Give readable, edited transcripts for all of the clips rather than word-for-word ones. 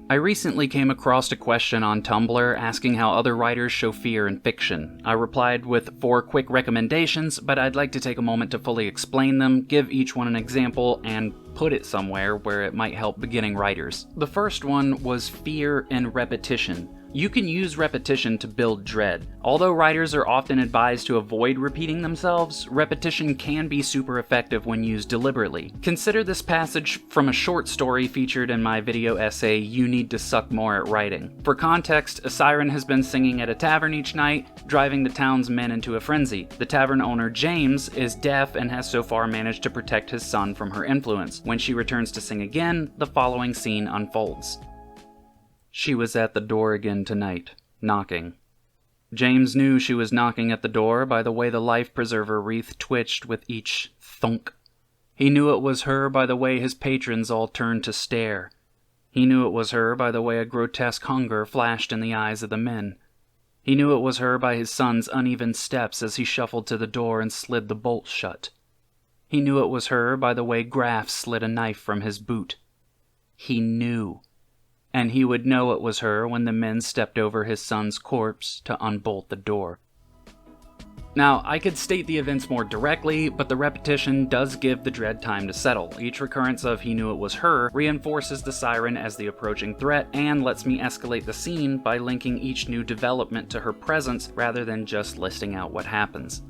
I recently came across a question on Tumblr asking how other writers show fear in fiction. I replied with 4 quick recommendations, but I'd like to take a moment to fully explain them, give each one an example, and put it somewhere where it might help beginning writers. The first one was fear and repetition. You can use repetition to build dread. Although writers are often advised to avoid repeating themselves, repetition can be super effective when used deliberately. Consider this passage from a short story featured in my video essay, You Need to Suck More at Writing. For context, a siren has been singing at a tavern each night, driving the town's men into a frenzy. The tavern owner, James, is deaf and has so far managed to protect his son from her influence. When she returns to sing again, the following scene unfolds. She was at the door again tonight, knocking. James knew she was knocking at the door by the way the life preserver wreath twitched with each thunk. He knew it was her by the way his patrons all turned to stare. He knew it was her by the way a grotesque hunger flashed in the eyes of the men. He knew it was her by his son's uneven steps as he shuffled to the door and slid the bolt shut. He knew it was her by the way Graff slid a knife from his boot. He knew. And he would know it was her when the men stepped over his son's corpse to unbolt the door. Now, I could state the events more directly, but the repetition does give the dread time to settle. Each recurrence of he knew it was her reinforces the siren as the approaching threat and lets me escalate the scene by linking each new development to her presence rather than just listing out what happens.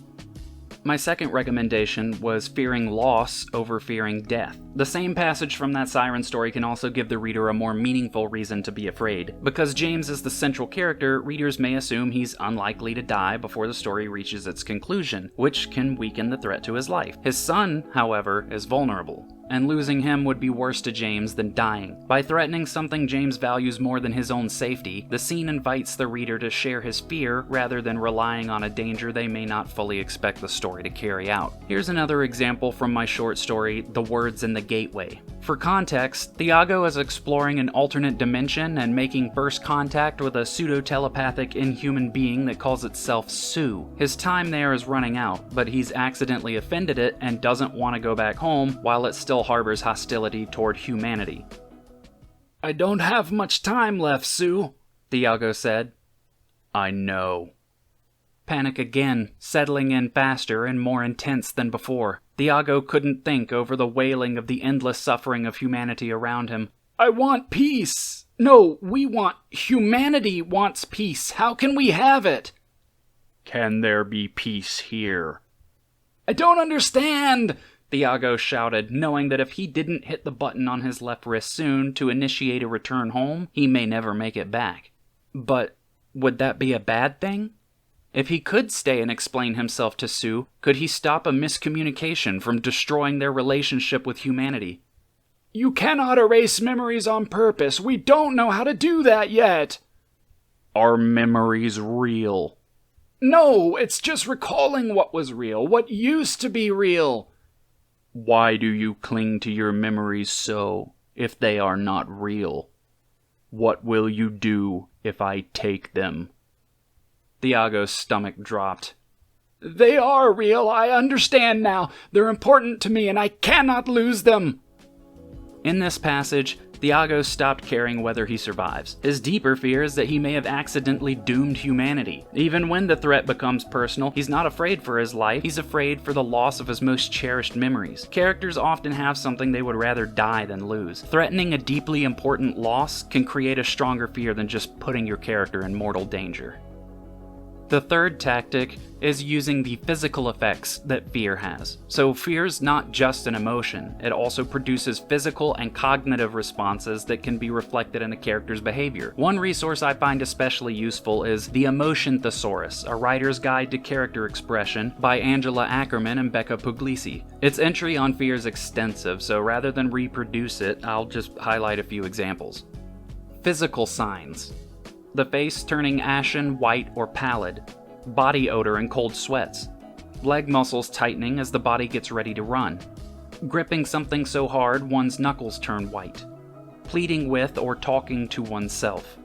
My second recommendation was fearing loss over fearing death. The same passage from that siren story can also give the reader a more meaningful reason to be afraid. Because James is the central character, readers may assume he's unlikely to die before the story reaches its conclusion, which can weaken the threat to his life. His son, however, is vulnerable, and losing him would be worse to James than dying. By threatening something James values more than his own safety, the scene invites the reader to share his fear rather than relying on a danger they may not fully expect the story to carry out. Here's another example from my short story, The Words in the Gateway. For context, Thiago is exploring an alternate dimension and making first contact with a pseudo-telepathic inhuman being that calls itself Sue. His time there is running out, but he's accidentally offended it and doesn't want to go back home while it still harbors hostility toward humanity. "I don't have much time left, Sue," Thiago said. "I know." Panic again, settling in faster and more intense than before. Thiago couldn't think over the wailing of the endless suffering of humanity around him. "I want peace. No, humanity wants peace. How can we have it?" "Can there be peace here?" "I don't understand," Thiago shouted, knowing that if he didn't hit the button on his left wrist soon to initiate a return home, he may never make it back. But would that be a bad thing? If he could stay and explain himself to Sue, could he stop a miscommunication from destroying their relationship with humanity? "You cannot erase memories on purpose. We don't know how to do that yet." "Are memories real?" "No, it's just recalling what was real, what used to be real." "Why do you cling to your memories so, if they are not real? What will you do if I take them?" Thiago's stomach dropped. "They are real, I understand now. They're important to me and I cannot lose them." In this passage, Thiago stopped caring whether he survives. His deeper fear is that he may have accidentally doomed humanity. Even when the threat becomes personal, he's not afraid for his life, he's afraid for the loss of his most cherished memories. Characters often have something they would rather die than lose. Threatening a deeply important loss can create a stronger fear than just putting your character in mortal danger. The third tactic is using the physical effects that fear has. So fear's not just an emotion, it also produces physical and cognitive responses that can be reflected in a character's behavior. One resource I find especially useful is The Emotion Thesaurus, a writer's guide to character expression by Angela Ackerman and Becca Puglisi. Its entry on fear is extensive, so rather than reproduce it, I'll just highlight a few examples. Physical signs. The face turning ashen, white, or pallid. Body odor and cold sweats. Leg muscles tightening as the body gets ready to run. Gripping something so hard one's knuckles turn white. Pleading with or talking to oneself.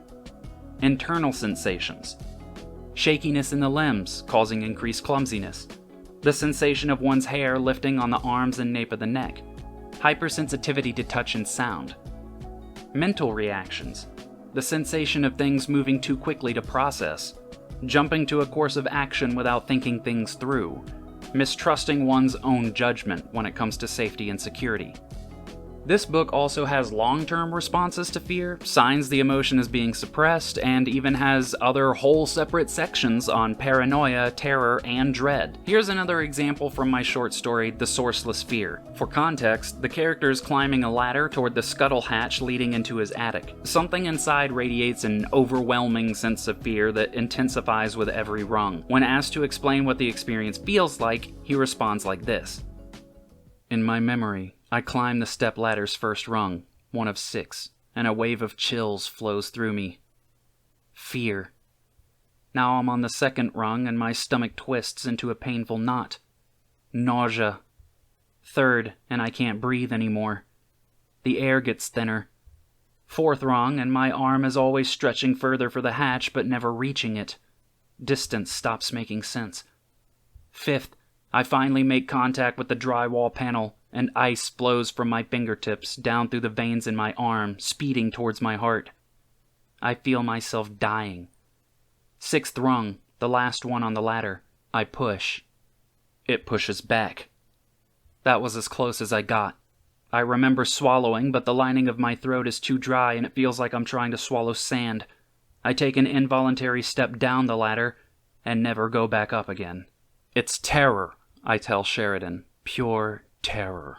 Internal sensations. Shakiness in the limbs, causing increased clumsiness. The sensation of one's hair lifting on the arms and nape of the neck. Hypersensitivity to touch and sound. Mental reactions. the sensation of things moving too quickly to process, jumping to a course of action without thinking things through, mistrusting one's own judgment when it comes to safety and security. This book also has long-term responses to fear, signs the emotion is being suppressed, and even has other whole separate sections on paranoia, terror, and dread. Here's another example from my short story, The Sourceless Fear. For context, the character is climbing a ladder toward the scuttle hatch leading into his attic. Something inside radiates an overwhelming sense of fear that intensifies with every rung. When asked to explain what the experience feels like, he responds like this. In my memory, I climb the stepladder's first rung, one of 6, and a wave of chills flows through me. Fear. Now I'm on the second rung and my stomach twists into a painful knot. Nausea. Third, and I can't breathe anymore. The air gets thinner. Fourth rung, and my arm is always stretching further for the hatch but never reaching it. Distance stops making sense. Fifth, I finally make contact with the drywall panel, and ice flows from my fingertips down through the veins in my arm, speeding towards my heart. I feel myself dying. 6th rung, the last one on the ladder. I push. It pushes back. That was as close as I got. I remember swallowing, but the lining of my throat is too dry and it feels like I'm trying to swallow sand. I take an involuntary step down the ladder and never go back up again. It's terror, I tell Sheridan. Pure terror.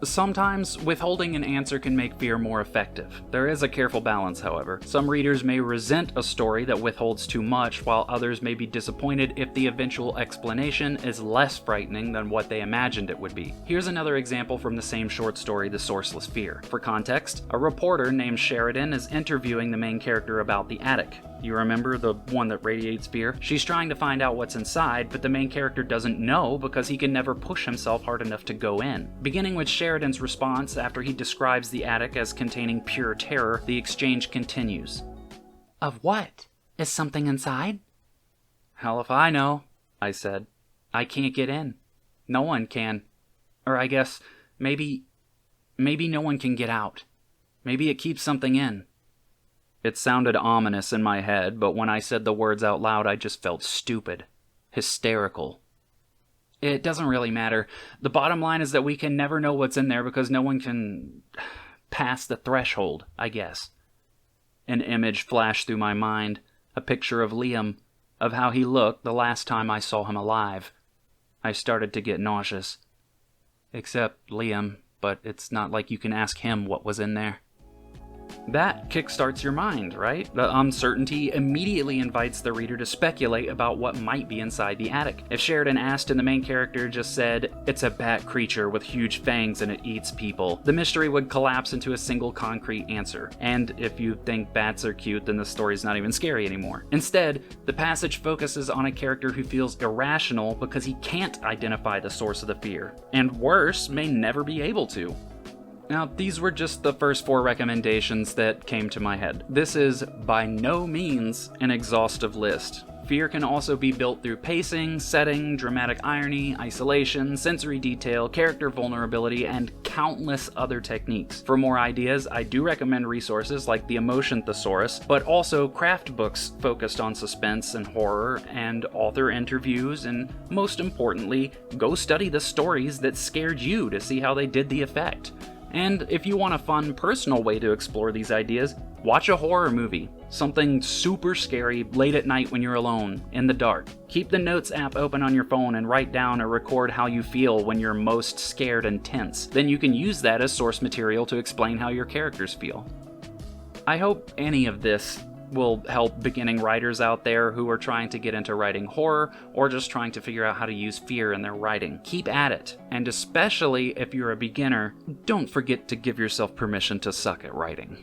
Sometimes, withholding an answer can make fear more effective. There is a careful balance, however. Some readers may resent a story that withholds too much, while others may be disappointed if the eventual explanation is less frightening than what they imagined it would be. Here's another example from the same short story, The Sourceless Fear. For context, a reporter named Sheridan is interviewing the main character about the attic. You remember, the one that radiates fear? She's trying to find out what's inside, but the main character doesn't know because he can never push himself hard enough to go in. Beginning with Sheridan's response after he describes the attic as containing pure terror, the exchange continues. Of what? Is something inside? Hell if I know, I said. I can't get in. No one can. Or I guess, maybe no one can get out. Maybe it keeps something in. It sounded ominous in my head, but when I said the words out loud, I just felt stupid. Hysterical. It doesn't really matter. The bottom line is that we can never know what's in there because no one can pass the threshold, I guess. An image flashed through my mind, a picture of Liam, of how he looked the last time I saw him alive. I started to get nauseous. Except Liam, but it's not like you can ask him what was in there. That kickstarts your mind, right? The uncertainty immediately invites the reader to speculate about what might be inside the attic. If Sheridan asked and the main character just said, "It's a bat creature with huge fangs and it eats people," the mystery would collapse into a single concrete answer. And if you think bats are cute, then the story's not even scary anymore. Instead, the passage focuses on a character who feels irrational because he can't identify the source of the fear, and worse, may never be able to. Now, these were just the first 4 recommendations that came to my head. This is by no means an exhaustive list. Fear can also be built through pacing, setting, dramatic irony, isolation, sensory detail, character vulnerability, and countless other techniques. For more ideas, I do recommend resources like the Emotion Thesaurus, but also craft books focused on suspense and horror, and author interviews, and most importantly, go study the stories that scared you to see how they did the effect. And if you want a fun, personal way to explore these ideas, watch a horror movie. Something super scary late at night when you're alone, in the dark. Keep the Notes app open on your phone and write down or record how you feel when you're most scared and tense. Then you can use that as source material to explain how your characters feel. I hope any of this will help beginning writers out there who are trying to get into writing horror or just trying to figure out how to use fear in their writing. Keep at it, and especially if you're a beginner, don't forget to give yourself permission to suck at writing.